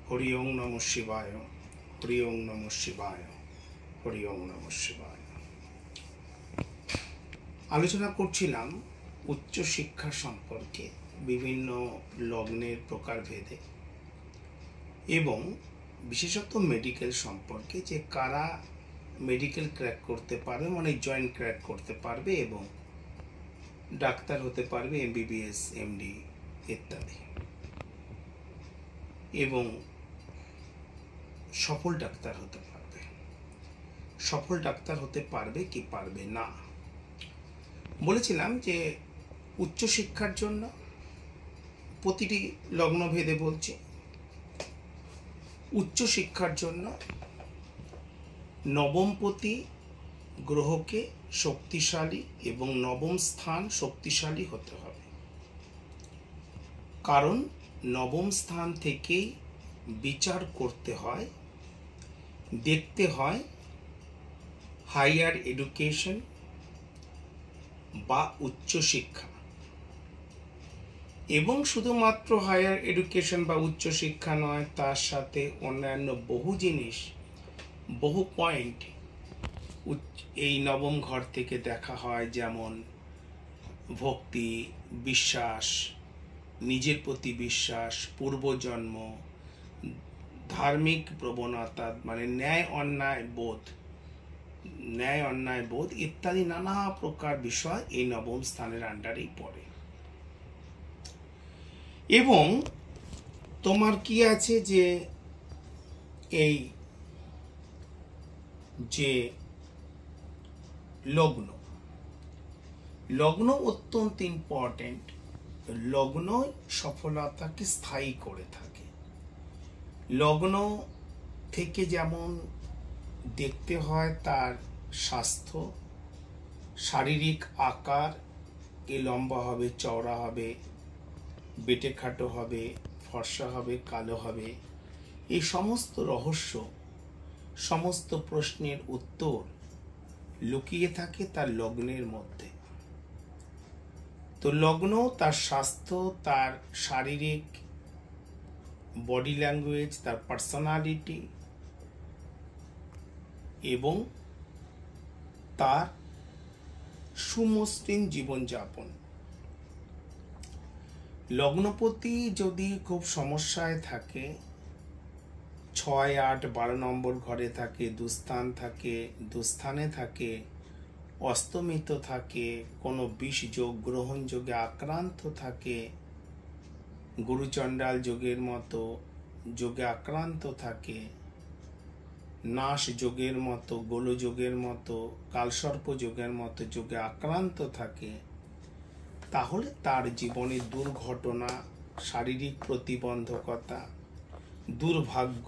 হরি ওং নমঃ শিবায়, হরি ওং নমঃ শিবায়, হরি ওং নমঃ শিবায়। আলোচনা করছিলাম উচ্চ শিক্ষা সম্পর্কে, বিভিন্ন লগ্নের প্রকারভেদে এবং বিশেষত মেডিকেল সম্পর্কে, যে কারা মেডিকেল ক্র্যাক করতে পারবে, মানে জয়েন্ট ক্র্যাক করতে পারবে এবং ডাক্তার হতে পারবে, এমবিবিএস, এমডি ইত্যাদি, এবং সফল ডাক্তার হতে পারবে। সফল ডাক্তার হতে পারবে কি পারবে না, বলেছিলাম যে উচ্চশিক্ষার জন্য প্রতিটি লগ্নভেদে বলছে। উচ্চশিক্ষার জন্য নবমপতি গ্রহকে শক্তিশালী এবং নবম স্থান শক্তিশালী হতে হবে, কারণ নবম স্থান থেকেই বিচার করতে হয়, দেখতে হয় হাইয়ার এডুকেশন বা উচ্চশিক্ষা, এবং শুধুমাত্র হায়ার এডুকেশন বা উচ্চশিক্ষা নয়, তার সাথে অন্যান্য বহু জিনিস, বহু পয়েন্ট এই নবম ঘর থেকে দেখা হয়, যেমন ভক্তি, বিশ্বাস, নিজের প্রতি বিশ্বাস, পূর্বজন্ম, ধার্মিক প্রবণতা, মানে ন্যায় অন্যায় বোধ ইত্যাদি নানা প্রকার বিষয় এই নবম স্থানের আন্ডারেই পড়ে। এবং তোমার কি আছে যে এই যে লগ্ন অত্যন্ত ইম্পর্টেন্ট। লগ্ন সফলতাকে স্থায়ী করে থাকে। লগ্ন থেকে যেমন দেখতে হয় তার স্বাস্থ্য, শারীরিক আকার, এ লম্বা হবে, চওড়া হবে, বেটে খাটো হবে, ফর্সা হবে, কালো হবে, এই সমস্ত রহস্য, সমস্ত প্রশ্নের উত্তর লুকিয়ে থাকে তার লগ্নের মধ্যে। তো লগ্ন তার স্বাস্থ্য, তার শারীরিক বডি ল্যাঙ্গুয়েজ, তার পার্সোনালিটি এবং তার সুমসৃণ জীবনযাপন। লগ্নপতি যদি খুব সমস্যায় থাকে, 6, 8, 12 নম্বর ঘরে থাকে, দুস্থানে থাকে, অস্তমিত থাকে, কোনো বিষ যোগ, গ্রহণ যোগে আক্রান্ত থাকে, গুরুচণ্ডাল যোগের মতো যোগে আক্রান্ত থাকে, নাশ যোগের মতো, গোলযোগের মতো, কালসর্প যোগের মতো যোগে আক্রান্ত থাকে, তাহলে তার জীবনে দুর্ঘটনা, শারীরিক প্রতিবন্ধকতা, দুর্ভাগ্য,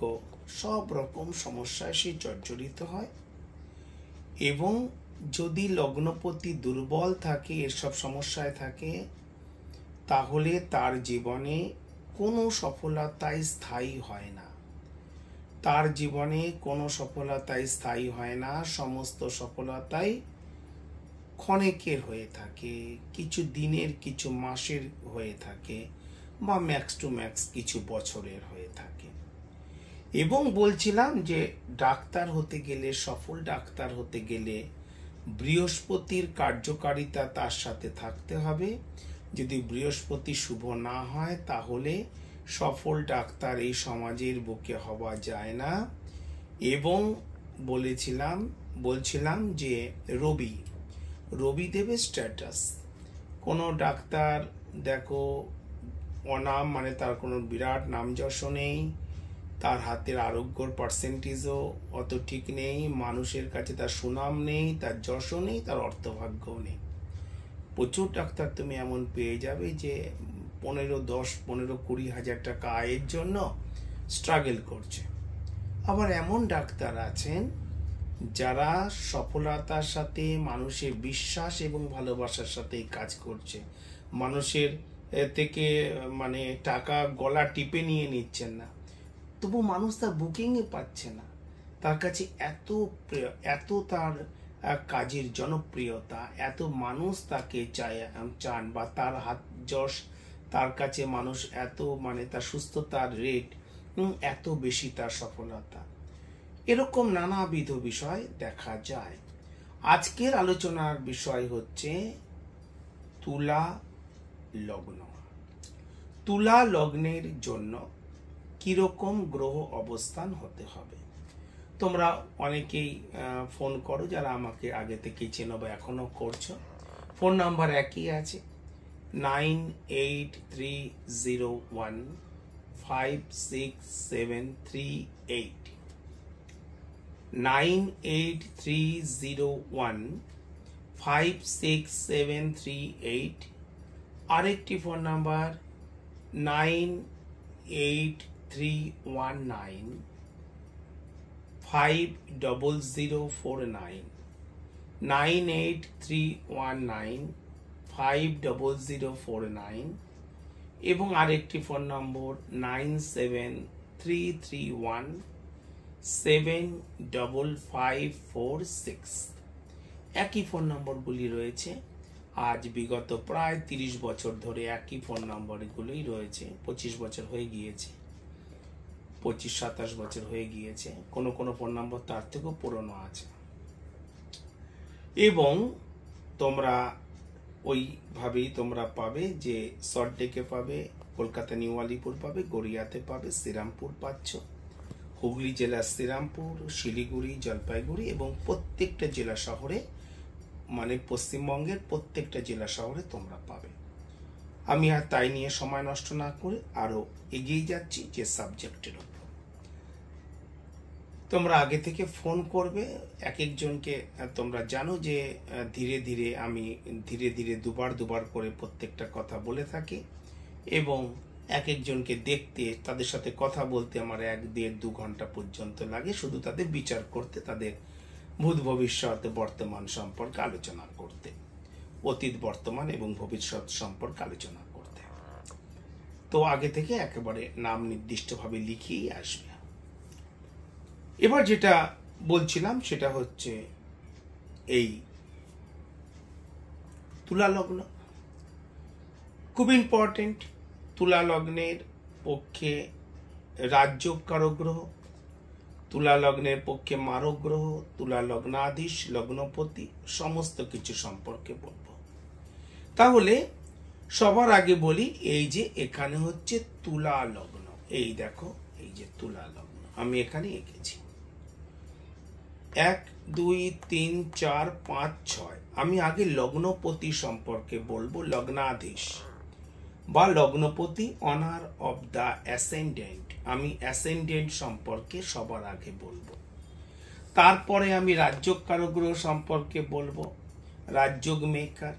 সব রকম সমস্যায় সে জর্জরিত হয়। এবং যদি লগ্নপতি দুর্বল থাকে, এসব সমস্যায় থাকে, তাহলে তার জীবনে কোনো সফলতাই স্থায়ী হয় না। তার জীবনে কোনো সফলতাই স্থায়ী হয় না। সমস্ত সফলতাই ক্ষণিকের হয়ে থাকে, কিছু দিনের, কিছু মাসের হয়ে থাকে, বা ম্যাক্স টু ম্যাক্স কিছু বছরের হয়ে থাকে। এবং বলছিলাম যে ডাক্তার হতে গেলে, সফল ডাক্তার হতে গেলে বৃহস্পতির কার্যকারিতা তার সাথে থাকতে হবে। যদি বৃহস্পতি শুভ না হয়, তাহলে সফল ডাক্তার এই সমাজের বুকে হওয়া যায় না। এবং বলছিলাম যে রবি দেবে স্ট্যাটাস। কোনো ডাক্তার দেখো অনাম, মানে তার কোনো বিরাট নামযশও নেই, তার হাতের আরোগ্যর পার্সেন্টেজও অত ঠিক নেই, মানুষের কাছে তার সুনাম নেই, তার যশও নেই, তার অর্থভাগ্যও নেই। প্রচুর ডাক্তার তুমি এমন পেয়ে যাবে যে 10-15-20 হাজার টাকা আয়ের জন্য স্ট্রাগল করছে। আবার এমন ডাক্তার আছেন যারা সফলতার সাথে মানুষের বিশ্বাস এবং ভালোবাসার সাথে কাজ করছে। মানুষের থেকে মানে টাকা গলা টিপে নিয়ে নিচ্ছেন না, তবু মানুষ তার বুকিংয়ে পাচ্ছে না। তার কাছে এত তার কাজের জনপ্রিয়তা, এত মানুষ তাকে চান, বা তার হাত যশ, তার কাছে মানুষ এত, মানে তার সুস্থতার রেট এত বেশি তার সফলতা, এরকম নানাবিধ বিষয় দেখা যায়। আজকের আলোচনার বিষয় হচ্ছে তুলা লগ্ন। তুলা লগ্নের জন্য কিরকম গ্রহ অবস্থান হতে হবে। তোমরা অনেকেই ফোন করো, যারা আমাকে আগে থেকেই চেনো বা এখনো করছো। ফোন নাম্বার একই আছে, 9830156738, 9830156738। আরেকটি ফোন নাম্বার 9831950049, 9831950049, এবং আরেকটি ফোন নম্বর 9733175546। একই ফোন নম্বরগুলি রয়েছে। আজ বিগত প্রায় 30 বছর ধরে একই ফোন নম্বরগুলোই রয়েছে। 25 বছর হয়ে গিয়েছে, 25-27 বছর হয়ে গিয়েছে। কোনো কোনো ফোন নম্বর তার থেকেও পুরনো আছে। এবং তোমরা ওইভাবেই তোমরা পাবে, যে সল্টলেকে পাবে, কলকাতা নিউ আলিপুর পাবে, গড়িয়াতে পাবে, শ্রীরামপুর পাচ্ছ, হুগলি জেলার শ্রীরামপুর, শিলিগুড়ি, জলপাইগুড়ি এবং প্রত্যেকটা জেলা শহরে, মানে পশ্চিমবঙ্গের প্রত্যেকটা জেলা শহরে তোমরা পাবে। আমি আর তাই নিয়ে সময় নষ্ট না করে আরো এগিয়ে যাচ্ছি যে সাবজেক্টের উপর। তোমরা আগে থেকে ফোন করবে এক একজনকে। তোমরা জানো যে ধীরে ধীরে আমি দুবার করে প্রত্যেকটা কথা বলে থাকি, এবং এক একজনকে দেখতে, তাদের সাথে কথা বলতে আমার 1-1.5-2 ঘন্টা পর্যন্ত লাগে, শুধু তাদের বিচার করতে, তাদের ভূত ভবিষ্যৎ বর্তমান সম্পর্কে আলোচনা করতে, অতীত বর্তমান এবং ভবিষ্যৎ সম্পর্কে আলোচনা করতে। তো আগে থেকে একেবারে নাম নির্দিষ্টভাবে লিখিয়েই আসবে। এবার যেটা বলছিলাম সেটা হচ্ছে এই তুলা লগ্ন খুব ইম্পর্টেন্ট। তুলা লগ্নের পক্ষে রাজ্যকারক গ্রহ, তুলা লগ্নের পক্ষে মারক গ্রহ, তুলা লগ্নাধীশ, লগ্নপতি, সমস্ত কিছু সম্পর্কে বলবো। তাহলে সবার আগে বলি, এই যে এখানে হচ্ছে তুলা লগ্ন, এই দেখো, এই যে তুলা লগ্ন আমি এখানে এঁকেছি 1 2 3 4 5 6। আমি আগে লগ্নপতি সম্পর্কে বলবো, লগ্নাধীশ বা লগ্নপতি, অনার অফ দা অ্যাসেন্ডেন্ট। আমি অ্যাসেন্ডেন্ট সম্পর্কে সবার আগে বলবো। তারপরে আমি রাজ্যকারক গ্রহ সম্পর্কে বলবো, রাজ্যগ মেকার।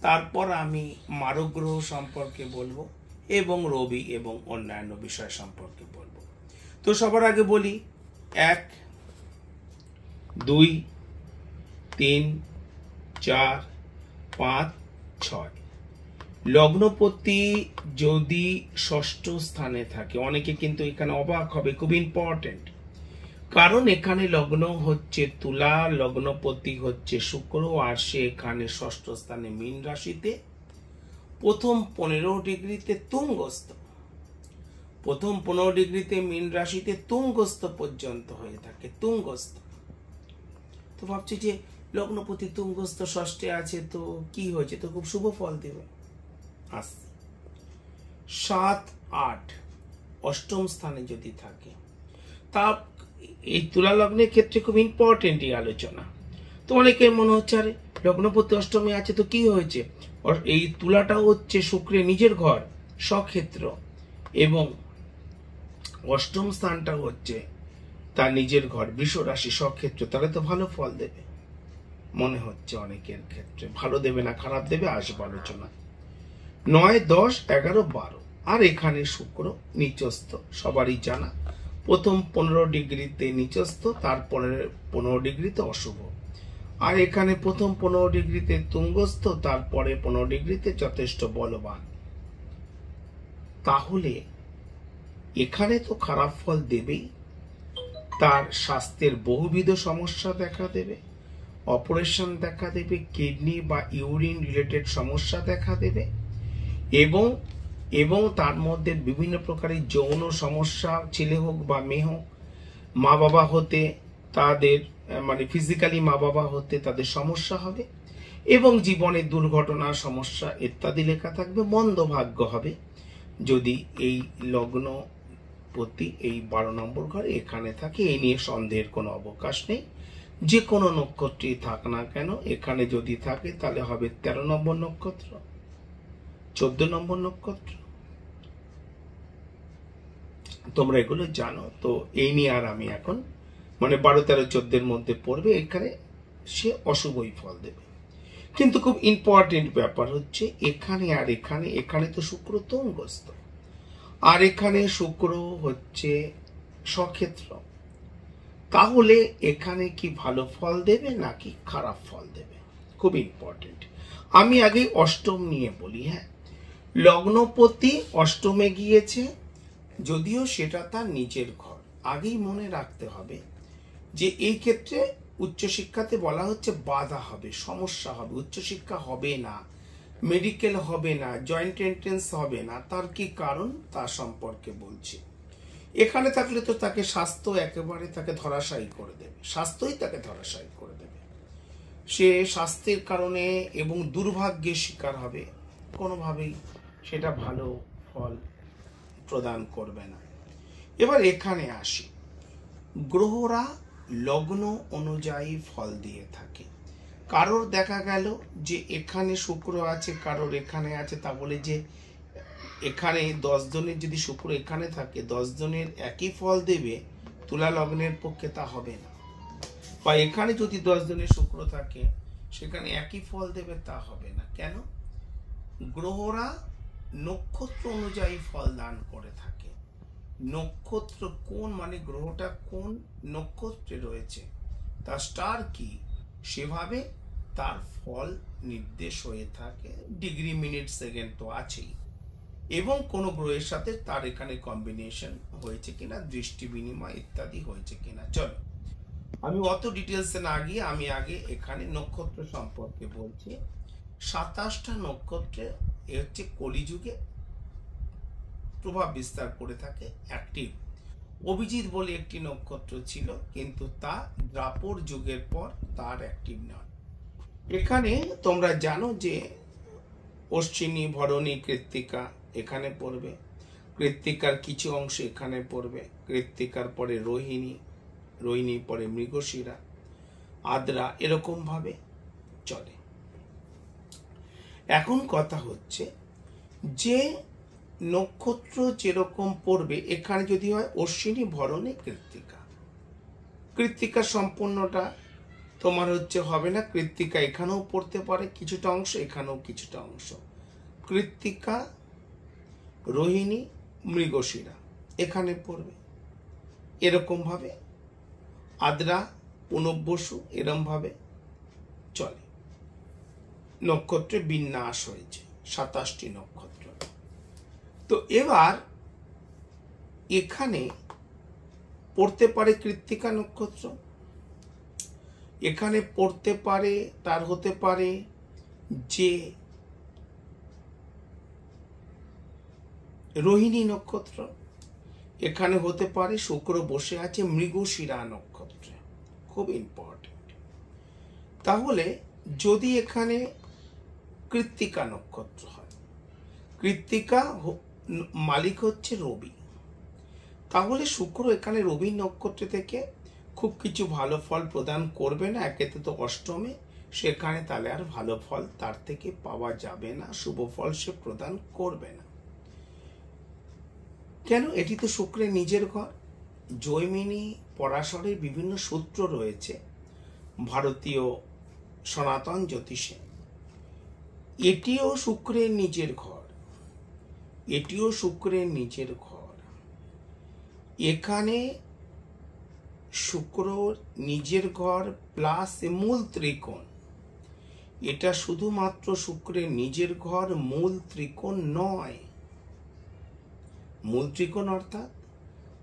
তারপর আমি মারক গ্রহ সম্পর্কে বলবো এবং রবি এবং অন্যান্য বিষয় সম্পর্কে বলবো। তো সবার আগে বলি 1 2 3 4 5 6। লগ্নপতি যদি ষষ্ঠ স্থানে থাকে, অনেকে কিন্তু এখানে অবাক হবে, খুব ইম্পর্টেন্ট, কারণ এখানে লগ্ন হচ্ছে তুলা, লগ্নপতি হচ্ছে শুক্র, আর সে এখানে ষষ্ঠ স্থানে মীন রাশিতে প্রথম 15 ডিগ্রিতে তুঙ্গস্থ, প্রথম 15 ডিগ্রিতে মীন রাশিতে তুঙ্গস্থ পর্যন্ত হয়ে থাকে, তুঙ্গস্থ। তো ভাবছি যে লগ্নপতি তুঙ্গস্থ ষষ্ঠে আছে, তো কি হয়েছে, তো খুব শুভ ফল দেবে। 7 8 অষ্টম স্থানে যদি থাকে, তা এই তুলা লগ্নের ক্ষেত্রে খুব ইম্পর্টেন্ট এই আলোচনা। তো অনেকের মনে হচ্ছে, আরে লগ্নপতি অষ্টমে আছে তো কি হয়েছে, এই তুলাটা হচ্ছে শুক্রের নিজের ঘর, স্বক্ষেত্র, এবং অষ্টম স্থানটা হচ্ছে তার নিজের ঘর, বৃষ রাশি, স্বক্ষেত্র, তাহলে তো ভালো ফল দেবে মনে হচ্ছে। অনেকের ক্ষেত্রে ভালো দেবে না খারাপ দেবে, আসবে আলোচনা। 9 10 11 12, আর এখানে শুক্র নিচস্থ, সবারই জানা, প্রথম 15 ডিগ্রিতে নিচস্থ, তারপরে 15 ডিগ্রিতে অশুভ, আর এখানে প্রথম 15 ডিগ্রিতে তুঙ্গস্থ, তারপরে 15 ডিগ্রিতে যথেষ্ট বলবান। তাহলে এখানে তো খারাপ ফল দেবেই, তার স্বাস্থ্যের বহুবিধ সমস্যা দেখা দেবে, অপারেশন দেখা দেবে, কিডনি বা ইউরিন রিলেটেড সমস্যা দেখা দেবে, এবং এবং তার মধ্যে বিভিন্ন প্রকারের যৌন সমস্যা, ছেলে হোক বা মেয়ে হোক, মা বাবা হতে তাদের মানে ফিজিক্যালি মা বাবা হতে তাদের সমস্যা হবে, এবং জীবনের দুর্ঘটনা, সমস্যা ইত্যাদি লেখা থাকবে। মন্দ ভাগ্য হবে যদি এই লগ্ন প্রতি এই 12 নম্বর ঘরে এখানে থাকে। এই নিয়ে সন্দেহের কোনো অবকাশ নেই। যে কোনো নক্ষত্রই থাক না কেন, এখানে যদি থাকে তাহলে হবে 13 নম্বর নক্ষত্র, 14 নম্বর নক্ষত্র। তোমরা এগুলো জানো। তো এই নিয়ে আর আমি এখন মানে 12, 13, 14 মধ্যে পড়বে, এখানে সে অশুভই ফল দেবে। কিন্তু খুব ইম্পর্টেন্ট ব্যাপার হচ্ছে এখানে আর এখানে, এখানে তো শুক্র তুঙ্গস্থ, আর এখানে শুক্র হচ্ছে স্বক্ষেত্র। তাহলে এখানে কি ভালো ফল দেবে নাকি খারাপ ফল দেবে, খুব ইম্পর্টেন্ট। আমি আগে অষ্টম নিয়ে বলি। হ্যাঁ, লগ্নপতি অষ্টমে গিয়েছে, যদিও সেটা তার নিজের ঘর। আগেই মনে রাখতে হবে যে এই ক্ষেত্রে উচ্চশিক্ষাতে বলা হচ্ছে বাধা হবে, সমস্যা হবে, উচ্চশিক্ষা হবে না, মেডিকেল হবে না, জয়েন্ট এন্ট্রেন্স হবে না। তার কি কারণ তার সম্পর্কে বলছি। এখানে থাকলে তো তাকে স্বাস্থ্য একেবারে তাকে ধরাশায়ী করে দেবে, স্বাস্থ্যই তাকে ধরাশায়ী করে দেবে। সে স্বাস্থ্যের কারণে এবং দুর্ভাগ্যের শিকার হবে, কোনোভাবেই সেটা ভালো ফল প্রদান করবে না। এবার এখানে আসি, গ্রহরা লগ্ন অনুযায়ী ফল দিয়ে থাকে। কারোর দেখা গেল যে এখানে শুক্র আছে, কারোর এখানে আছে, তা বলে যে এখানে 10 জনের যদি শুক্র এখানে থাকে 10 জনের একই ফল দেবে, তুলা লগ্নের পক্ষে তা হবে না। বা এখানে যদি 10 জনের শুক্র থাকে সেখানে একই ফল দেবে, তা হবে না। কেন? গ্রহরা নক্ষত্র অনুযায়ী ফল দান করে থাকে। নক্ষত্র কোন মানে গ্রহটা কোন নক্ষত্রে রয়েছে, তার স্টার কি, সেভাবে তার ফল নির্দেশ হয়ে থাকে। ডিগ্রি, মিনিট, সেকেন্ড তো আছেই, এবং কোন গ্রহের সাথে তার এখানে কম্বিনেশন হয়েছে কিনা, দৃষ্টি বিনিময় ইত্যাদি হয়েছে কিনা। চলো আমি অত ডিটেলসে না গিয়ে আমি আগে এখানে নক্ষত্র সম্পর্কে বলছি। 27টা নক্ষত্রে এ হচ্ছে কলিযুগে প্রভাব বিস্তার করে থাকে, অ্যাক্টিভ। অভিজিৎ বলে একটি নক্ষত্র ছিল, কিন্তু তা দ্রাপর যুগের পর তার অ্যাক্টিভ নয়। এখানে তোমরা জানো যে অশ্বিনী, ভরণী, কৃত্তিকা এখানে পড়বে, কৃত্তিকার কিছু অংশ এখানে পড়বে, কৃত্তিকার পরে রোহিণী, রোহিণী পরে মৃগশিরা, আদ্রা, এরকম ভাবে চলে। এখন কথা হচ্ছে যে নক্ষত্র যেরকম পড়বে, এখানে যদি হয় অশ্বিনী, ভরণী, কৃত্তিকা, কৃত্তিকা সম্পূর্ণটা তোমার হচ্ছে হবে না। কৃত্তিকা এখানেও পড়তে পারে কিছুটা অংশ, এখানেও কিছুটা অংশ। কৃত্তিকা, রোহিণী, মৃগশিরা এখানে পড়বে, এরকম ভাবে আদ্রা, পুনর্বসু, এরকম ভাবে চলে। নক্ষত্রে বিন্যাস হয়েছে 27টি নক্ষত্র। তো এবার এখানে পড়তে পারে কৃত্তিকা নক্ষত্র, এখানে পড়তে পারে, তার হতে পারে যে রোহিণী নক্ষত্র, এখানে হতে পারে শুক্র বসে আছে মৃগশিরা নক্ষত্রে, খুব ইম্পর্টেন্ট। তাহলে যদি এখানে কৃত্তিকা নক্ষত্র হয়, কৃত্তিকা মালিক হচ্ছে রবি, তাহলে শুক্র এখানে রবি নক্ষত্র থেকে খুব কিছু ভালো ফল প্রদান করবে না। একেতে তো অষ্টমে, সেখানে তাহলে আর ভালো ফল তার থেকে পাওয়া যাবে না, শুভ ফল সে প্রদান করবে না। কেন? এটি তো শুক্রের নিজের ঘর। জৈমিনী, পরাশরের বিভিন্ন সূত্র রয়েছে ভারতীয় সনাতন জ্যোতিষে। এটিও শুক্রের নিজের ঘর, এটিও শুক্রের নিজের ঘর। এখানে শুক্র নিজের ঘর প্লাস মূল ত্রিকোণ, এটা শুধুমাত্র শুক্রের নিজের ঘর, মূল ত্রিকোণ নয়। মূল ত্রিকোণ অর্থাৎ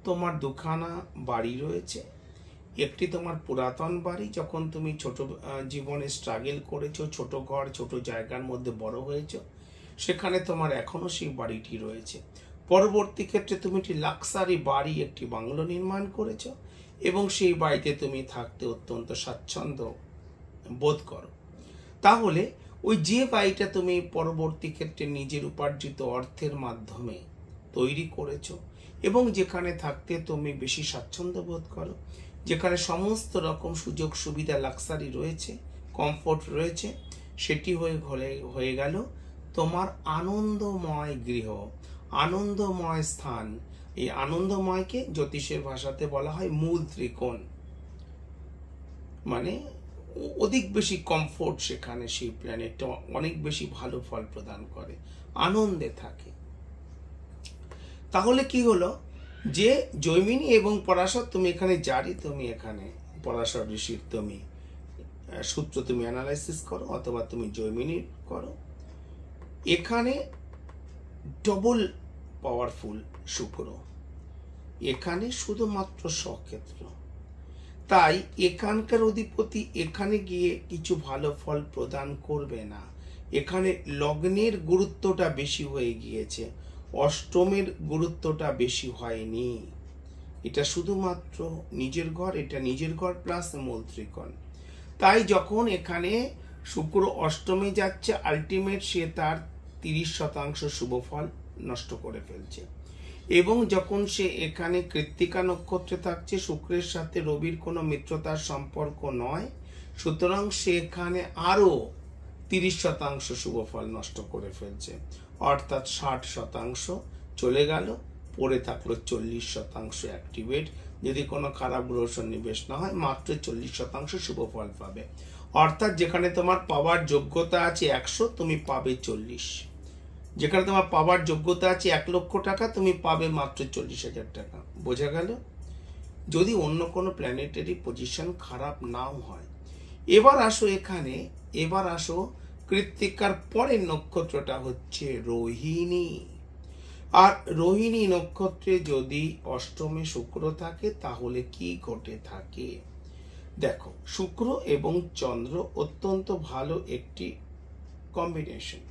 তোমার দুখানা বাড়ি রয়েছে, একটি তোমার পুরাতন বাড়ি, যখন তুমি ছোট জীবনে স্ট্রাগল করেছো, ছোট ঘর ছোট জায়গার মধ্যে বড় হয়েছো, সেখানে তোমার এখনো সেই বাড়িটি রয়েছে। পরবর্তী ক্ষেত্রে তুমি একটি লাক্সারি বাড়ি, একটি বাংলো নির্মাণ করেছ এবং সেই বাড়িতে তুমি থাকতে অত্যন্ত স্বাচ্ছন্দ্য বোধ করো। তাহলে ওই যে বাড়িটা তুমি পরবর্তী ক্ষেত্রে নিজের উপার্জিত অর্থের মাধ্যমে তৈরি করেছো এবং যেখানে থাকতে তুমি বেশি স্বাচ্ছন্দ্য বোধ করো, যেখানে সমস্ত রকম সুযোগ সুবিধা লাক্সারি রয়েছে, কমফোর্ট রয়েছে, সেটি হয়ে গেল তোমার আনন্দময় গৃহ, আনন্দময় স্থান। এই আনন্দময়কে জ্যোতিষের ভাষাতে বলা হয় মূল ত্রিকোণ। মানে অধিক বেশি কমফোর্ট, সেখানে সেই প্ল্যানেটটা অনেক বেশি ভালো ফল প্রদান করে, আনন্দে থাকে। তাহলে কি হলো যে জৈমিনী এবং পরাশর তুমি এখানে জারি, তুমি এখানে পরাশর ঋষির তুমি সূত্র তুমি অ্যানালাইসিস করো অথবা তুমি জৈমিনী করো, এখানে ডবল পাওয়ারফুল শুক্র, এখানে শুধুমাত্র স্বক্ষেত্র। তাই এখানকার অধিপতি এখানে গিয়ে কিছু ভালো ফল প্রদান করবে না। এখানে লগ্নের গুরুত্বটা বেশি হয়ে গিয়েছে, অষ্টমের গুরুত্বটা বেশি হয়নি। এটা শুধুমাত্র নিজের ঘর, এটা নিজের ঘর প্লাস মূল ত্রিকোণ। তাই যখন এখানে শুক্র অষ্টমে যাচ্ছে, আলটিমেট সে তার 30% শুভ ফল নষ্ট করে ফেলছে। এবং যখন সে এখানে কৃত্তিকা নক্ষত্রে থাকছে, শুক্রের সাথে রবির কোনো মিত্রতার সম্পর্ক নয়, সুতরাং সে এখানে আরো 30% শুভ ফল নষ্ট করে ফেলছে। অর্থাৎ 60% চলে গেল, পড়ে থাকলো 40% অ্যাক্টিভেট। যদি কোনো খারাপ গ্রহ সন্নিবেশ না হয়, মাত্র 40% শুভ ফল পাবে। অর্থাৎ যেখানে তোমার পাওয়ার যোগ্যতা আছে 100, তুমি পাবে 40। যেখানে তোমার পাওয়ার যোগ্যতা আছে 1 লক্ষ টাকা, তুমি পাবে মাত্র 40,000 টাকা। বোঝা গেল? যদি অন্য কোনো প্ল্যানেটারি পজিশন খারাপ নাও হয়। এবার আসো এখানে, এবার আসো কৃত্তিকার পরের নক্ষত্রটা হচ্ছে রোহিণী। আর রোহিণী নক্ষত্রে যদি অষ্টমে শুক্র থাকে তাহলে কি ঘটে থাকে দেখো। শুক্র এবং চন্দ্র অত্যন্ত ভালো একটি কম্বিনেশন।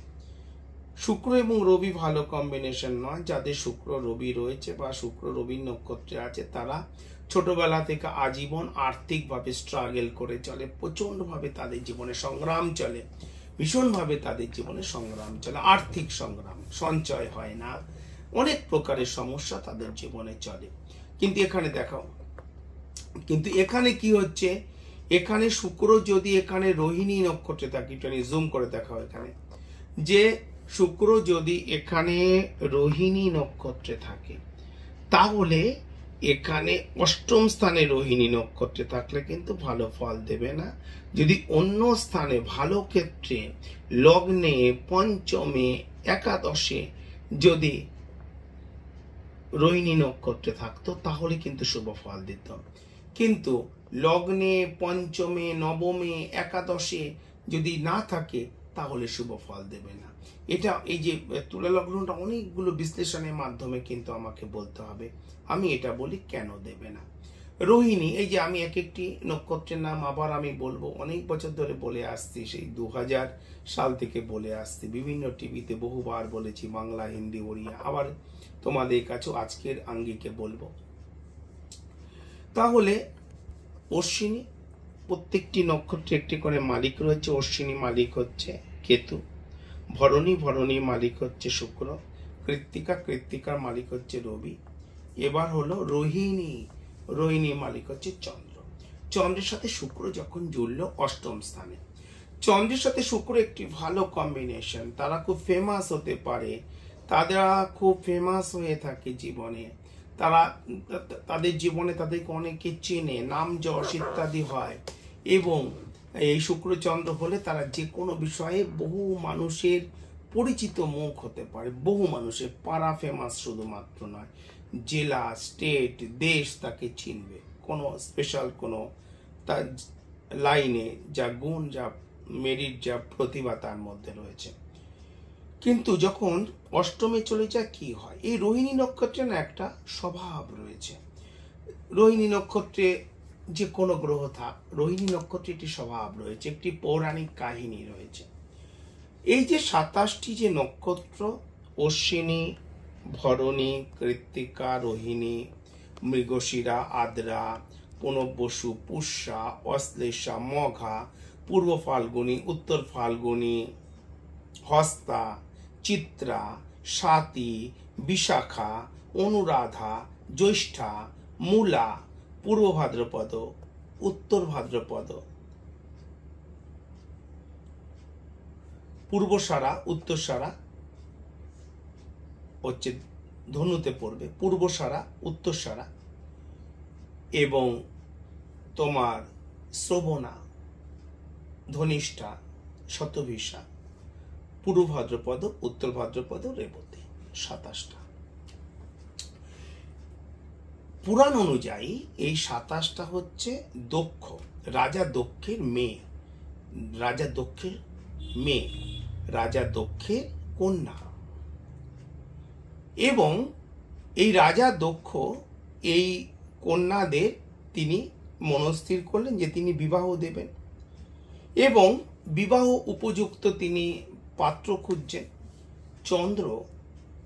শুক্র এবং রবি ভালো কম্বিনেশন নয়। যাদের শুক্র রবি রয়েছে বা শুক্র রবি নক্ষত্রে আছে, তারা ছোটবেলা থেকে আজীবন আর্থিকভাবে স্ট্রাগল করে চলে, প্রচন্ডভাবে তাদের জীবনে সংগ্রাম চলে, ভীষণভাবে তাদের জীবনে সংগ্রাম চলে, আর্থিক সংগ্রাম, সঞ্চয় হয় না, অনেক প্রকারের সমস্যা তাদের জীবনে চলে। কিন্তু এখানে দেখাও, কিন্তু এখানে কি হচ্ছে, এখানে শুক্র যদি এখানে রোহিণী নক্ষত্রে থাকে, একটু জুম করে দেখাও এখানে, যে শুক্র যদি এখানে রোহিণী নক্ষত্রে থাকে তাহলে এখানে অষ্টম স্থানে রোহিণী নক্ষত্রে থাকলে কিন্তু ভালো ফল দেবে না। যদি অন্য স্থানে ভালো ক্ষেত্রে লগ্নে, পঞ্চমে, একাদশে যদি রোহিণী নক্ষত্রে থাকতো তাহলে কিন্তু শুভ ফল দিত। কিন্তু লগ্নে, পঞ্চমে, নবমে, একাদশে যদি না থাকে তাহলে শুভ ফল দেবে না। এটা এই যে তুলা লগ্নটা অনেকগুলো বিশ্লেষণের মাধ্যমে কিন্তু আমাকে বলতে হবে। আমি এটা বলি কেন দেবে না। রোহিণী, এই যে আমি এক একটি নক্ষত্রের নাম আবার আমি বলবো, অনেক বছর ধরে বলে আসছি, সেই 2000 সাল থেকে বলে আসছি, বিভিন্ন টিভিতে বহুবার বলেছি, বাংলা, হিন্দি, ওড়িয়া, আবার তোমাদের কাছেও আজকের আঙ্গিকে বলবো। তাহলে অশ্বিনী, প্রত্যেকটি নক্ষত্রে একটি করে মালিক রয়েছে। অশ্বিনী মালিক হচ্ছে কেতু, ভরণী, ভরণী মালিক হচ্ছে শুক্র, কৃত্তিকা, কৃত্তিকার মালিক হচ্ছে রবি। এবার হলো রোহিণী, রোহিণী মালিক হচ্ছে চন্দ্র। চন্দ্রের সাথে শুক্র যখন জুড়লো অষ্টম স্থানে, চন্দ্রের সাথে শুক্র একটি ভালো কম্বিনেশন। তারা খুব ফেমাস হতে পারে, তারা খুব ফেমাস হয়ে থাকে জীবনে, তারা তাদের জীবনে তাদেরকে অনেকে চেনে, নাম যশ ইত্যাদি হয়। এবং এই শুক্রচন্দ্র হলে তারা যে কোনো বিষয়ে বহু মানুষের পরিচিত মুখ হতে পারে, বহু মানুষের, পাড়া ফেমাস শুধুমাত্র নয়, জেলা, স্টেট, দেশ তাকে চিনবে, কোনো স্পেশাল কোনো তার লাইনে যা গুণ, যা মেরিট, যা প্রতিভা তার মধ্যে রয়েছে। কিন্তু যখন অষ্টমে চলে যায় কি হয়, এই রোহিণী নক্ষত্রে না একটা স্বভাব রয়েছে। রোহিণী নক্ষত্রে যে কোনো গ্রহ থাক, রোহিণী নক্ষত্রে একটি স্বভাব রয়েছে, একটি পৌরাণিক কাহিনী রয়েছে। এই যে 27টি যে নক্ষত্র, অশ্বিনী, ভরণী, কৃত্তিকা, রোহিণী, মৃগশিরা, আদ্রা, পুনর্বসু, পুষ্যা, অশ্লেষা, মঘা, পূর্ব ফাল্গুনী, উত্তর ফাল্গুনী, হস্তা, চিত্রা, স্বাতী, বিশাখা, অনুরাধা, জ্যৈষ্ঠা, মূলা, পূর্ব ভাদ্রপদ, উত্তর ভাদ্রপদ, পূর্বসারা, উত্তরসারা হচ্ছে ধনুতে পড়বে, পূর্বসারা, উত্তরসারা এবং তোমার শ্রবণা, ধনিষ্ঠা, শতভিষা, পূর্ব ভাদ্রপদ, উত্তর ভাদ্রপদ, রেবতী, 27টা। পুরাণ অনুযায়ী এই 27টা হচ্ছে দক্ষ, রাজা দক্ষের মেয়ে, রাজা দক্ষের মেয়ে, রাজা দক্ষের কন্যা। এবং এই রাজা দক্ষ এই কন্যাদের তিনি মনস্থির করলেন যে তিনি বিবাহ দেবেন এবং বিবাহ উপযুক্ত তিনি পাত্র খুঁজছেন। চন্দ্র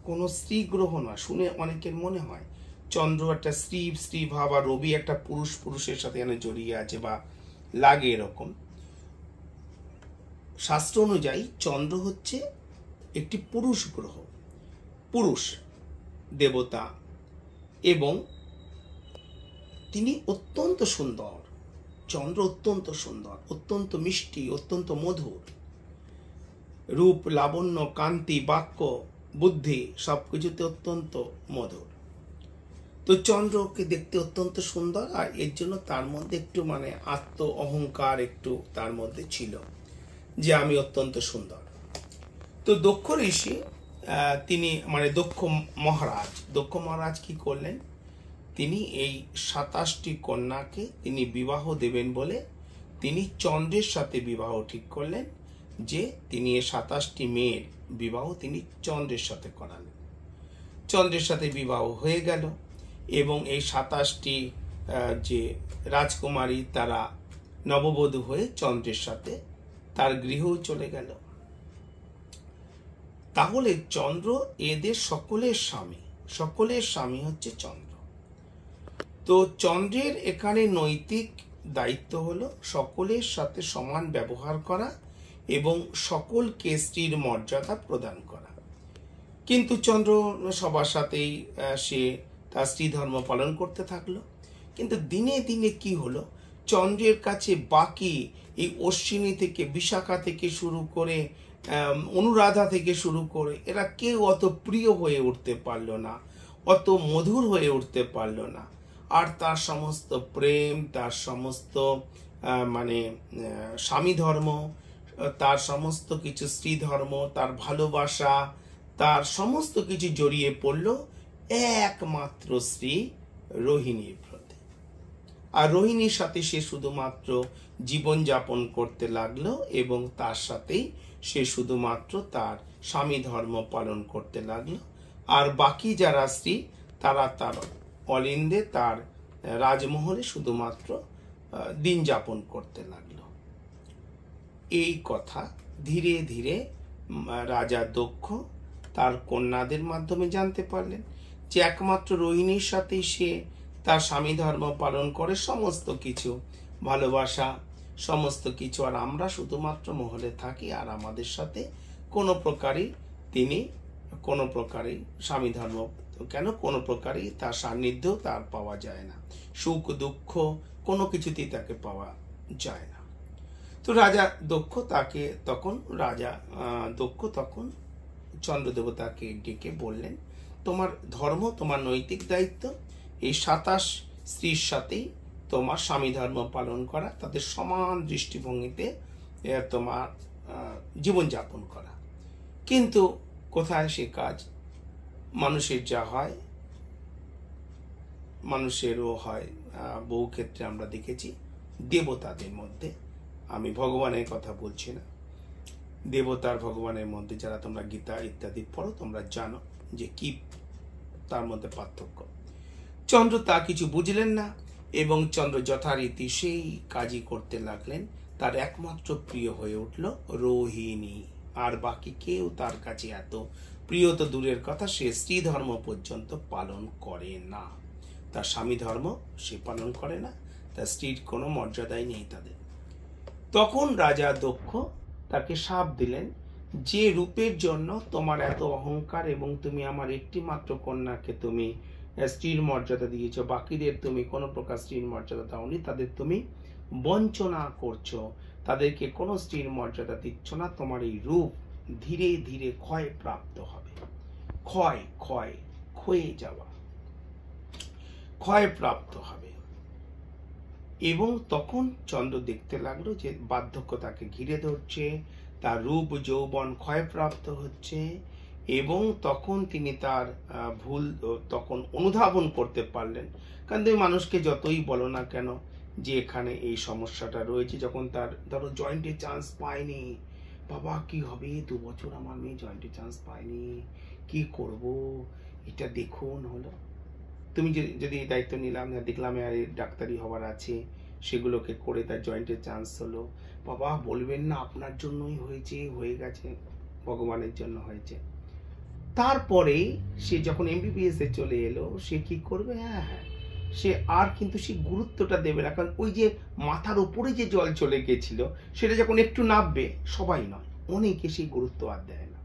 কোনো স্ত্রী গ্রহ না, শুনে অনেকের মনে হয় চন্দ্র একটা স্ত্রী স্ত্রী ভাব, আর রবি একটা পুরুষ পুরুষের সাথে এখানে জড়িয়ে আছে বা লাগে এরকম। শাস্ত্র অনুযায়ী চন্দ্র হচ্ছে একটি পুরুষ গ্রহ, পুরুষ দেবতা, এবং তিনি অত্যন্ত সুন্দর। চন্দ্র অত্যন্ত সুন্দর, অত্যন্ত মিষ্টি, অত্যন্ত মধুর, রূপ, লাবণ্য, কান্তি, বাক্য, বুদ্ধি সবকিছুতে অত্যন্ত মধুর। তো চন্দ্রকে দেখতে অত্যন্ত সুন্দর, আর এর জন্য তার মধ্যে একটু মানে আত্ম অহংকার একটু তার মধ্যে ছিল যে আমি অত্যন্ত সুন্দর। তো দক্ষ ঋষি তিনি মানে দক্ষ মহারাজ কি করলেন, তিনি এই 27টি কন্যাকে তিনি বিবাহ দেবেন বলে তিনি চন্দ্রের সাথে বিবাহ ঠিক করলেন, যে তিনি এই 27টি মেয়ের বিবাহ তিনি চন্দ্রের সাথে করালেন। চন্দ্রের সাথে বিবাহ হয়ে গেল এবং এই 27টি যে রাজকুমারী তারা নববধূ হয়ে চন্দ্রের সাথে তার গৃহেও চলে গেল। তাহলে চন্দ্র এদের সকলের স্বামী হচ্ছে চন্দ্র। তো চন্দ্রের এখানে নৈতিক দায়িত্ব হলো সকলের সাথে সমান ব্যবহার করা এবং সকলকে স্ত্রীর মর্যাদা প্রদান করা। কিন্তু চন্দ্র সবার সাথেই সে তার স্ত্রী ধর্ম পালন করতে থাকলো। কিন্তু দিনে দিনে কি হলো, চন্দ্রের কাছে বাকি এই অশ্বিনী থেকে, বিশাখা থেকে শুরু করে, অনুরাধা থেকে শুরু করে এরা কেউ অত প্রিয় হয়ে উঠতে পারল না, অত মধুর হয়ে উঠতে পারল না। আর তার সমস্ত প্রেম, তার সমস্ত মানে স্বামী ধর্ম, তার সমস্ত কিছু স্ত্রী ধর্ম, তার ভালোবাসা, তার সমস্ত কিছু জড়িয়ে পড়ল একমাত্র স্ত্রী রোহিণীর প্রতি। আর রোহিণীর সাথে সে শুধুমাত্র জীবন যাপন করতে লাগলো এবং তার সাথেই সে শুধুমাত্র তার স্বামী ধর্ম পালন করতে লাগলো। আর বাকি যারা স্ত্রী তারা তার অলিন্দে তার রাজমহলে শুধুমাত্র দিন যাপন করতে লাগলো। এই কথা ধীরে ধীরে রাজা দক্ষ তার কন্যাদের মাধ্যমে জানতে পারলেন যে একমাত্র রোহিণীর সাথেই সে তার স্বামী ধর্ম পালন করে, সমস্ত কিছু ভালোবাসা সমস্ত কিছু, আর আমরা শুধুমাত্র মহলে থাকি আর আমাদের সাথে কোনো প্রকারই তিনি কোনো প্রকারই স্বামী ধর্ম কোনো প্রকারই তার সান্নিধ্য তার পাওয়া যায় না, সুখ দুঃখ কোনো কিছুতেই তাকে পাওয়া যায় না। তো রাজা দক্ষ তখন চন্দ্র দেবতাকে ডেকে বললেন, তোমার ধর্ম, তোমার নৈতিক দায়িত্ব এই 27 স্ত্রীর সাথেই তোমার স্বামী ধর্ম পালন করা, তাদের সমান দৃষ্টিভঙ্গিতে তোমার জীবনযাপন করা। কিন্তু কোথায় সে কাজ? মানুষের যা হয় মানুষেরও হয়। বহু ক্ষেত্রে আমরা দেখেছি দেবতাদের মধ্যে, আমি ভগবানের কথা বলছি না, দেবতার ভগবানের মধ্যে যারা তোমরা গীতা ইত্যাদি পড়ো তোমরা জানো যে কি তার মধ্যে পার্থক্য। চন্দ্র তা কিছু বুঝলেন না এবং চন্দ্র যথারীতি সেই কাজই করতে লাগলেন। তার একমাত্র প্রিয় হয়ে উঠল রোহিণী, আর বাকি কেউ তার কাছে এত প্রিয় তো দূরের কথা, সে স্ত্রী ধর্ম পর্যন্ত পালন করে না, তার স্বামী ধর্ম সে পালন করে না, তার স্ত্রীর কোনো মর্যাদাই নেই তাদের। তখন রাজা দক্ষ তাকে শাপ দিলেন, যে রূপের জন্য তোমার এত অহংকার এবং তুমি আমার একটি মাত্র কন্যাকে তুমি স্ত্রীর মর্যাদা দিয়েছ, বাকিদের তুমি কোনো প্রকার স্ত্রীর মর্যাদা দাওনি, তাদের তুমি বঞ্চনা করছো, তাদেরকে কোনো স্ত্রীর মর্যাদা দিচ্ছ না, তোমার এই রূপ ধীরে ধীরে ক্ষয় প্রাপ্ত হবে। ক্ষয়ে যাওয়া, ক্ষয় প্রাপ্ত হবে। এবং তখন চন্দ্র দেখতে লাগলো যে বার্ধক্য তাকে ঘিরে ধরছে, তার রূপ যৌবন ক্ষয়প্রাপ্ত হচ্ছে, এবং তখন তিনি তার ভুল তখন অনুধাবন করতে পারলেন। কারণ তুমি মানুষকে যতই বলো না কেন যে এখানে এই সমস্যাটা রয়েছে, যখন তার ধরো জয়েন্টে চান্স পায়নি, বাবা কি হবে, 2 বছর আমার মেয়ে জয়েন্টে চান্স পায়নি, কি করব, এটা দেখুন হলো। তুমি যদি দায়িত্ব নিলাম, দেখলাম আর ডাক্তারি হওয়ার আছে, সেগুলোকে করে তার জয়েন্টের চান্স হলো, বাবা বলবেন না আপনার জন্যই হয়েছে, হয়ে গেছে, ভগবানের জন্য হয়েছে। তারপরে সে যখন MBBS এ চলে এলো, সে কি করবে, সে আর কিন্তু সে গুরুত্বটা দেবে না, কারণ ওই যে মাথার উপরে যে জল চলে গেছিল সেটা যখন একটু নামবে, সবাই নয় অনেকে সেই গুরুত্ব আর দেয় না।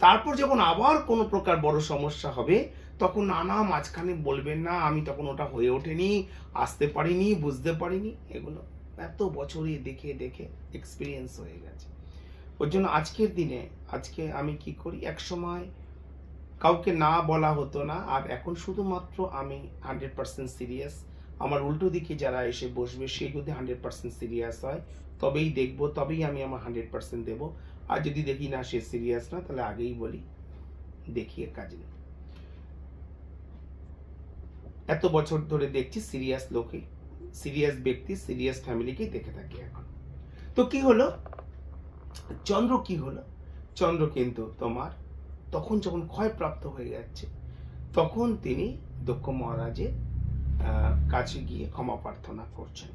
তারপর যখন আবার কোনো প্রকার বড় সমস্যা হবে, তখন নানা মাঝখানে বলবেন না আমি তখন ওটা হয়ে ওঠেনি, আসতে পারিনি, বুঝতে পারিনি, এগুলো এত বছরে দেখে দেখে এক্সপিরিয়েন্স হয়ে গেছে। ওর জন্য আজকের দিনে আজকে আমি কি করি, এক সময় কাউকে না বলা হতো না, আর এখন শুধুমাত্র আমি 100% সিরিয়াস। আমার উল্টো দিকে যারা এসে বসবে সে যদি 100% সিরিয়াস হয় তবেই দেখবো, তবেই আমি আমার 100% দেবো। আর যদি দেখি না সে সিরিয়াস না, তাহলে আগেই বলি দেখিয়ে কাজ নেই। এত বছর ধরে দেখছি সিরিয়াস লোকে, সিরিয়াস ব্যক্তি, সিরিয়াস ফ্যামিলিকেই দেখে থাকি এখন। তো কি হলো, চন্দ্র কি হলো, চন্দ্র কিন্তু তোমার তখন যখন ক্ষয়প্রাপ্ত হয়ে যাচ্ছে, তখন তিনি দক্ষ মহারাজের কাছে গিয়ে ক্ষমা প্রার্থনা করছেন।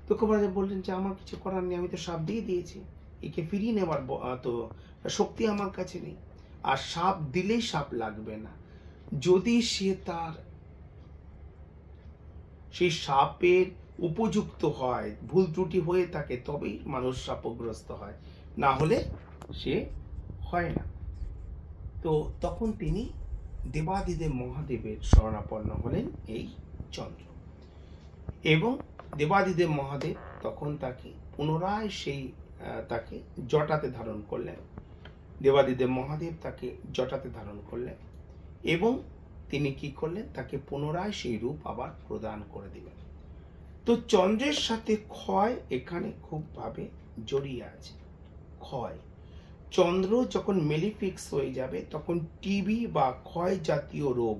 দক্ষ মহারাজ বললেন যে আমার কিছু করার নেই, আমি তো সাপ দিয়ে দিয়েছি, একে ফিরিয়ে নেওয়ার তো শক্তি আমার কাছে নেই, আর সাপ দিলেই সাপ লাগবে না, যদি সে তার সেই সাপের উপযুক্ত হয়, ভুল ত্রুটি হয়ে থাকে, তবেই মানুষ সাপগ্রস্ত হয়, না হলে সে হয় না। তো তখন তিনি দেবাদিদেব মহাদেবের শরণাপন্ন হলেন এই চন্দ্র, এবং দেবাদিদেব মহাদেব তখন তাকে পুনরায় সেই তাকে জটাতে ধারণ করলেন। দেবাদিদেব মহাদেব তাকে জটাতে ধারণ করলেন এবং তিনি কি করলেন, তাকে পুনরায় সেই রূপ আবার প্রদান করে দিলেন। তো চন্দ্রের সাথে ক্ষয় এখানে খুব ভাবে জড়িয়ে আছে। ক্ষয়, চন্দ্র যখন মেলিফিক্স হয়ে যাবে তখন টিবি বা ক্ষয় জাতীয় রোগ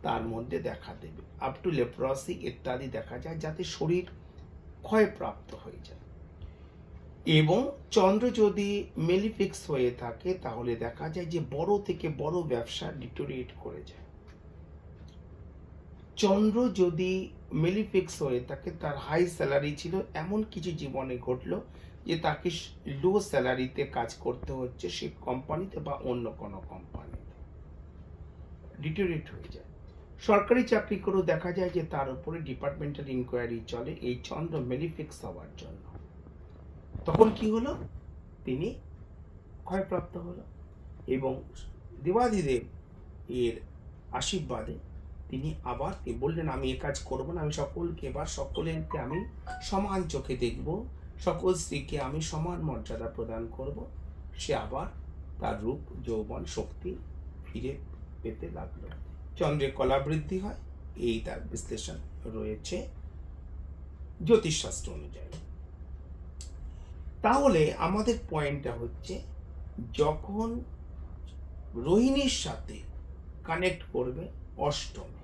তার মধ্যে দেখা দেবে, আপ টু লেপ্রসি ইত্যাদি দেখা যায়, যাতে শরীর ক্ষয়প্রাপ্ত হয়ে যায়। এবং চন্দ্র যদি মেলিফিক্স হয়ে থাকে তাহলে দেখা যায় যে বড় থেকে বড় ব্যবসা ডিটোরিয়েট করে যায়। চন্দ্র যদি মেলিফিক্স হয়ে থাকে, তার হাই স্যালারি ছিল, এমন কিছু জীবনে ঘটলো যে তাকে লো স্যালারিতে কাজ করতে হচ্ছে সে কোম্পানিতে বা অন্য কোনো কোম্পানিতে, ডিটোরিয়েট হয়ে যায়। সরকারি চাকরি করেও দেখা যায় যে তার উপরে ডিপার্টমেন্টাল ইনকোয়ারি চলে এই চন্দ্র মেলিফিক্স হওয়ার জন্য। তখন কি হলো, তিনি ক্ষয়প্রাপ্ত হলো এবং দেবাদিদেব এর আশীর্বাদে তিনি আবার বললেন আমি এ কাজ করবো না, আমি সকলকে এবার সকলকে আমি সমান চোখে দেখব, সকল স্ত্রীকে আমি সমান মর্যাদা প্রদান করব। সে আবার তার রূপ যৌবন শক্তি ফিরে পেতে লাগলো। চন্দ্রে কলা বৃদ্ধি হয়, এই তার বিশ্লেষণ রয়েছে জ্যোতিষশাস্ত্র অনুযায়ী। তাহলে আমাদের পয়েন্টটা হচ্ছে, যখন রোহিণীর সাথে কানেক্ট করবে অষ্টমে,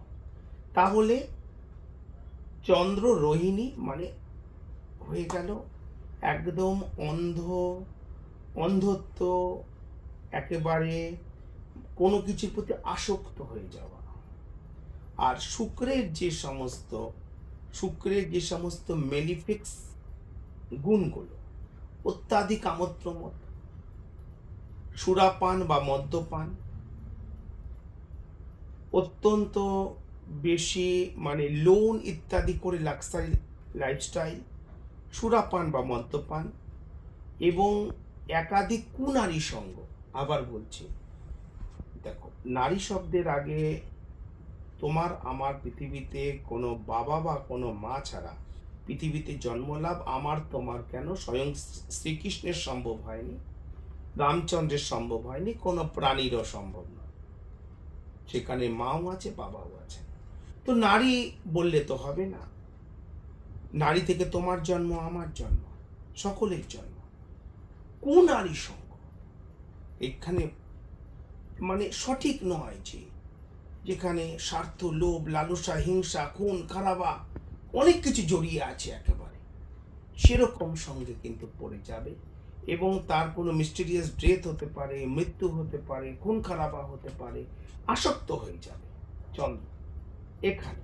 তাহলে চন্দ্র রোহিণী মানে হয়ে গেল একদম অন্ধত্ব, একেবারে কোনো কিছুর প্রতি আসক্ত হয়ে যাওয়া। আর শুক্রের যে সমস্ত মেলিফিক্স গুণগুলো, অত্যাধিক আমোদপ্রমোদ, সুরাপান বা মদ্যপান, অত্যন্ত বেশি মানে লোন ইত্যাদি করে লাক্সারি লাইফস্টাইল, সুরাপান বা মদ্যপান এবং একাধিক কুনারী সঙ্গ। আবার বলছি, দেখো, নারী শব্দের আগে তোমার আমার পৃথিবীতে কোনো বাবা বা কোনো মা ছাড়া পৃথিবীতে জন্মলাভ আমার তোমার কেন স্বয়ং শ্রীকৃষ্ণের সম্ভব হয়নি, রামচন্দ্রের সম্ভব হয়নি, কোনো প্রাণীরও সম্ভব নয়। সেখানে মাও আছে, বাবাও আছে। তো নারী বললে তো হবে না, নারী থেকে তোমার জন্ম, আমার জন্ম, সকলের জন্ম। কুনারী সঙ্গ এখানে মানে সঠিক নয়, যে যেখানে স্বার্থ, লোভ, লালসা, হিংসা, খুন খারাপা অনেক কিছু জড়িয়ে আছে একেবারে, সেরকম সঙ্গে কিন্তু পড়ে যাবে এবং তার কোনো মিস্টেরিয়াস ডেথ হতে পারে, মৃত্যু হতে পারে, খুন খারাপা হতে পারে, আসক্ত হয়ে যাবে চন্দ্র। এখানে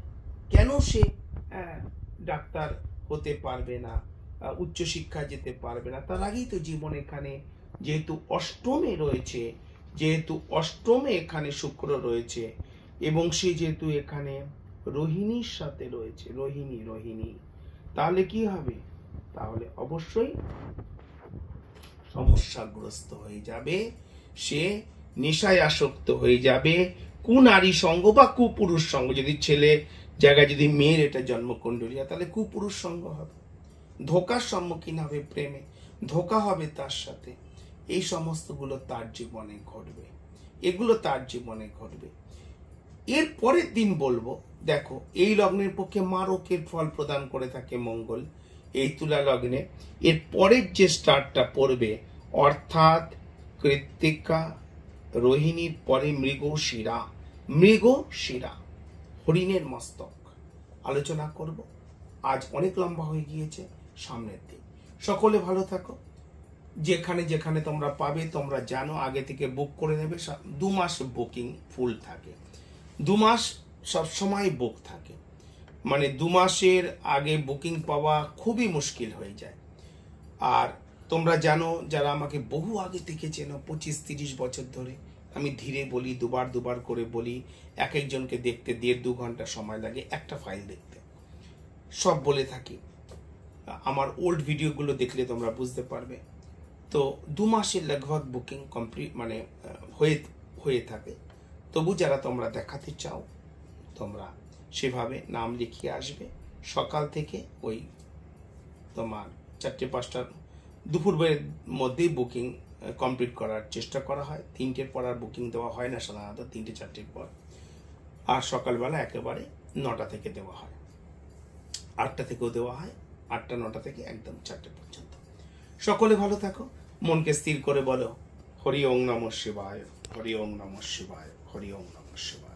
কেন সে ডাক্তার হতে পারবে না, উচ্চশিক্ষায় যেতে পারবে না? তার আগেই তো জীবন এখানে যেহেতু অষ্টমে রয়েছে, যেহেতু অষ্টমে এখানে শুক্র রয়েছে এবং সে যেহেতু এখানে রোহিণীর সাথে রয়েছে, রোহিণী, তাহলে কি হবে? তাহলে অবশ্যই সমস্যাগ্রস্ত হয়ে যাবে, সে নেশায় আসক্ত হয়ে যাবে, কুনারী সঙ্গ বা কুপুরুষ সঙ্গ। যদি ছেলে জায়গায় যদি মেয়ের এটা জন্মকুণ্ডলী, তাহলে কুপুরুষ সঙ্গ হবে, ধোকার সম্মুখীন হবে, প্রেমে ধোকা হবে তার সাথে। এই সমস্তগুলো তার জীবনে ঘটবে, এগুলো তার জীবনে ঘটবে। এর পরের দিন বলবো, দেখো, এই লগ্নের পক্ষে মারকের ফল প্রদান করে থাকে মঙ্গল, এই তুলা লগ্নে। এর পরের যে স্টারটা পড়বে, অর্থাৎ কৃত্তিকা, রোহিণীর পরে মৃগশিরা, হরিণের মস্তক আলোচনা করব। আজ অনেক লম্বা হয়ে গিয়েছে, সামনের দিন। সকলে ভালো থাকো। যেখানে যেখানে তোমরা পাবে তোমরা জানো, আগে থেকে বুক করে নেবে। 2 মাস বুকিং ফুল থাকে, 2 মাস সবসময় বুক থাকে, মানে 2 মাসের আগে বুকিং পাওয়া খুবই মুশকিল হয়ে যায়। আর তোমরা জানো, যারা আমাকে বহু আগে থেকে চেনো, 25-30 বছর ধরে, আমি ধীরে বলি, দুবার করে বলি। এক একজনকে দেখতে 1.5-2 ঘন্টা সময় লাগে একটা ফাইল দেখতে, সব বলে থাকি। আমার ওল্ড ভিডিওগুলো দেখলে তোমরা বুঝতে পারবে। তো 2 মাসের লগভগ বুকিং কমপ্লিট মানে হয়ে থাকে। তবু যারা তোমরা দেখাতে চাও, তোমরা সেভাবে নাম লিখিয়ে আসবে। সকাল থেকে ওই তোমার 4-5টার দুপুরের মধ্যেই বুকিং কমপ্লিট করার চেষ্টা করা হয়। 3টের পর আর বুকিং দেওয়া হয় না সাধারণত, 3-4টের পর। আর সকালবেলা একেবারে 9টা থেকে দেওয়া হয়, 8টা থেকেও দেওয়া হয়, 8টা-9টা থেকে একদম 4টে পর্যন্ত। সকলে ভালো থাকো, মনকে স্থির করে বলো হরি ওং নমঃ শিবায়, হরি ওং নমঃ শিবায়, হরি ওং নমঃ শিবায়।